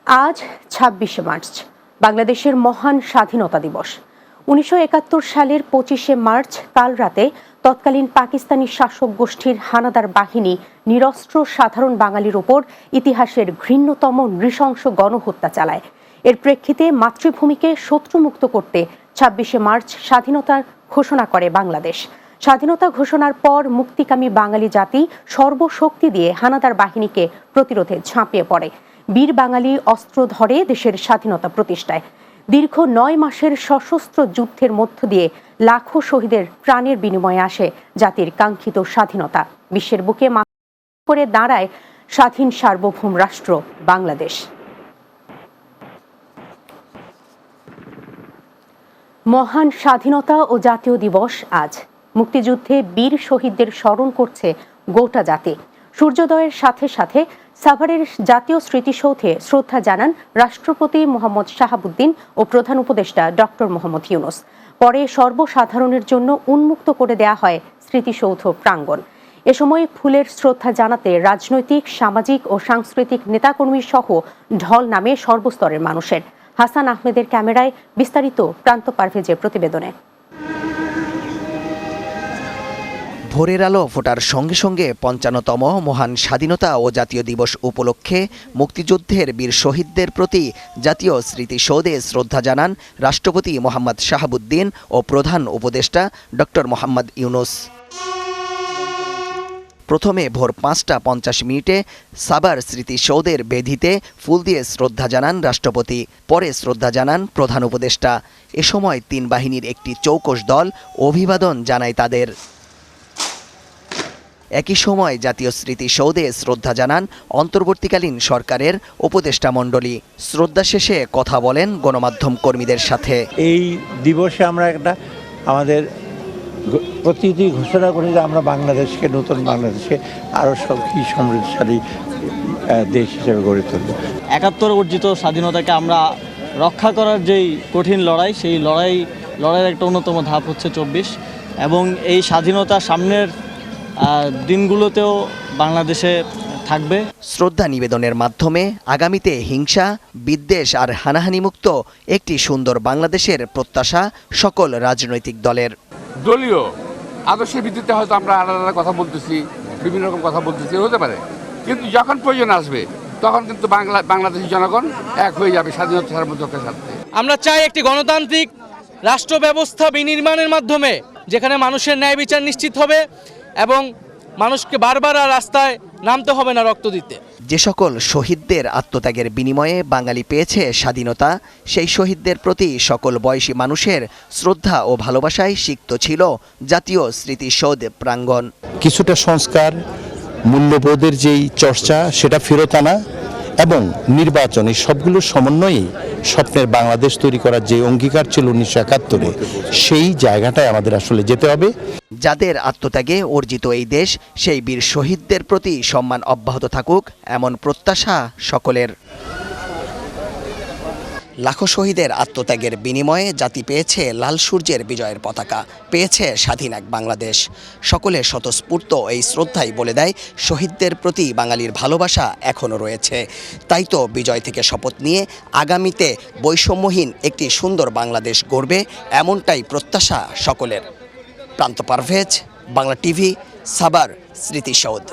আজ ২৬শে মার্চ বাংলাদেশের মহান স্বাধীনতা দিবস। ১৯৭১ সালের ২৫শে মার্চ কাল রাতে তৎকালীন পাকিস্তানি শাসক গোষ্ঠীর হানাদার বাহিনী নিরস্ত্র সাধারণ বাঙালির ওপর ইতিহাসের ঘৃণ্যতম নৃশংস গণহত্যা চালায়। এর প্রেক্ষিতে মাতৃভূমিকে শত্রুমুক্ত করতে ২৬শে মার্চ স্বাধীনতার ঘোষণা করে বাংলাদেশ। স্বাধীনতা ঘোষণার পর মুক্তিকামী বাঙালি জাতি সর্বশক্তি দিয়ে হানাদার বাহিনীকে প্রতিরোধে ঝাঁপিয়ে পড়ে। বীর বাঙালি অস্ত্র ধরে দেশের স্বাধীনতা প্রতিষ্ঠায়। দীর্ঘ ৯ মাসের সশস্ত্র যুদ্ধের মধ্য দিয়ে লাখো শহীদের প্রাণের বিনিময়ে আসে জাতির কাঙ্ক্ষিত স্বাধীনতা। বিশ্বের বুকে মাথা করে দাঁড়ায় স্বাধীন সার্বভৌম রাষ্ট্র বাংলাদেশ। মহান স্বাধীনতা ও জাতীয় দিবস আজ। মুক্তিযুদ্ধে বীর শহীদদের স্মরণ করছে গোটা জাতি। সূর্যোদয়ের সাথে সাথে সাভারের জাতীয় স্মৃতিসৌধে শ্রদ্ধা জানান রাষ্ট্রপতি মোহাম্মদ শাহাবুদ্দিন ও প্রধান উপদেষ্টা ডক্টর মোহাম্মদ ইউনূস। পরে সর্বসাধারণের জন্য উন্মুক্ত করে দেয়া হয় স্মৃতিসৌধ প্রাঙ্গণ। এ সময় ফুলের শ্রদ্ধা জানাতে রাজনৈতিক, সামাজিক ও সাংস্কৃতিক নেতাকর্মী সহ ঢল নামে সর্বস্তরের মানুষের। হাসান আহমেদের ক্যামেরায় বিস্তারিত প্রান্ত পারভেজের প্রতিবেদনে। ভোরের আলো ফোটার সঙ্গে সঙ্গে ৫৫তম মহান স্বাধীনতা ও জাতীয় দিবস উপলক্ষে মুক্তিযুদ্ধের বীর শহীদদের প্রতি জাতীয় স্মৃতিসৌধে শ্রদ্ধা জানান রাষ্ট্রপতি মোহাম্মদ শাহাবুদ্দিন ও প্রধান উপদেষ্টা ডক্টর মোহাম্মদ ইউনূস। প্রথমে ভোর ৫টা ৫০ মিনিটে সাভার স্মৃতিসৌধের বেদিতে ফুল দিয়ে শ্রদ্ধা জানান রাষ্ট্রপতি। পরে শ্রদ্ধা জানান প্রধান উপদেষ্টা। এ সময় ৩ বাহিনীর একটি চৌকস দল অভিবাদন জানায় তাদের। একই সময় জাতীয় স্মৃতিসৌধে শ্রদ্ধা জানান অন্তর্বর্তীকালীন সরকারের উপদেষ্টা মণ্ডলী। শ্রদ্ধা শেষে কথা বলেন গণমাধ্যম কর্মীদের সাথে। এই দিবসে আমরা একটা আমাদের প্রতিটি ঘোষণা করি যে আমরা বাংলাদেশকে, নতুন বাংলাদেশকে আরও সমৃদ্ধশালী দেশ হিসেবে গড়ে তুলব। ৭১ অর্জিত স্বাধীনতাকে আমরা রক্ষা করার যেই কঠিন লড়াই, সেই লড়াইয়ের একটা অন্যতম ধাপ হচ্ছে ২৪, এবং এই স্বাধীনতা সামনের দিনগুলোতেও বাংলাদেশে থাকবে। শ্রদ্ধা নিবেদনের মাধ্যমে আগামীতে হিংসা, বিদ্বেষ আর হানাহানিমুক্ত একটি সুন্দর বাংলাদেশের প্রত্যাশা সকল রাজনৈতিক দলের। দলীয় আদর্শের ভিত্তিতে হয়তো আমরা আলাদা আলাদা কথা বলতেছি, বিভিন্ন রকম কথা বলতেছি, হতে পারে, কিন্তু যখন প্রয়োজন আসবে তখন কিন্তু বাংলাদেশের জনগণ এক হয়ে যাবে স্বাধীনতা সার্বভৌমত্বের সাথে। আমরা চাই একটি গণতান্ত্রিক রাষ্ট্র ব্যবস্থা বিনির্মাণের মাধ্যমে যেখানে মানুষের ন্যায় বিচার নিশ্চিত হবে এবং মানুষকে বারবার আর রাস্তায় নামতে হবে না রক্ত দিতে। যে সকল শহীদদের আত্মত্যাগের বিনিময়ে বাঙালি পেয়েছে স্বাধীনতা, সেই শহীদদের প্রতি সকল বয়সী মানুষের শ্রদ্ধা ও ভালোবাসায় সিক্ত ছিল জাতীয় স্মৃতিসৌধ প্রাঙ্গণ। কিছুটা সংস্কার, মূল্যবোধের যেই চর্চা সেটা ফেরত আনা এবং নির্বাচন, এই সবগুলোর সমন্বয়ে স্বপ্নের বাংলাদেশ তৈরি করার যে অঙ্গীকার ছিল ১৯৭১-এ, সেই জায়গাটায় আমাদের আসলে যেতে হবে। যাদের আত্মত্যাগে অর্জিত এই দেশ, সেই বীর শহীদদের প্রতি সম্মান অব্যাহত থাকুক এমন প্রত্যাশা সকলের। লাখো শহীদের আত্মত্যাগের বিনিময়ে জাতি পেয়েছে লাল সূর্যের বিজয়ের পতাকা, পেয়েছে স্বাধীন এক বাংলাদেশ। সকলে স্বতঃস্ফূর্ত এই শ্রদ্ধাই বলে দেয় শহীদদের প্রতি বাঙালির ভালোবাসা এখনও রয়েছে। তাই তো বিজয় থেকে শপথ নিয়ে আগামীতে বৈষম্যহীন একটি সুন্দর বাংলাদেশ গড়বে, এমনটাই প্রত্যাশা সকলের। প্রান্ত পারভেজ, বাংলা টিভি, সাভার স্মৃতিসৌধ।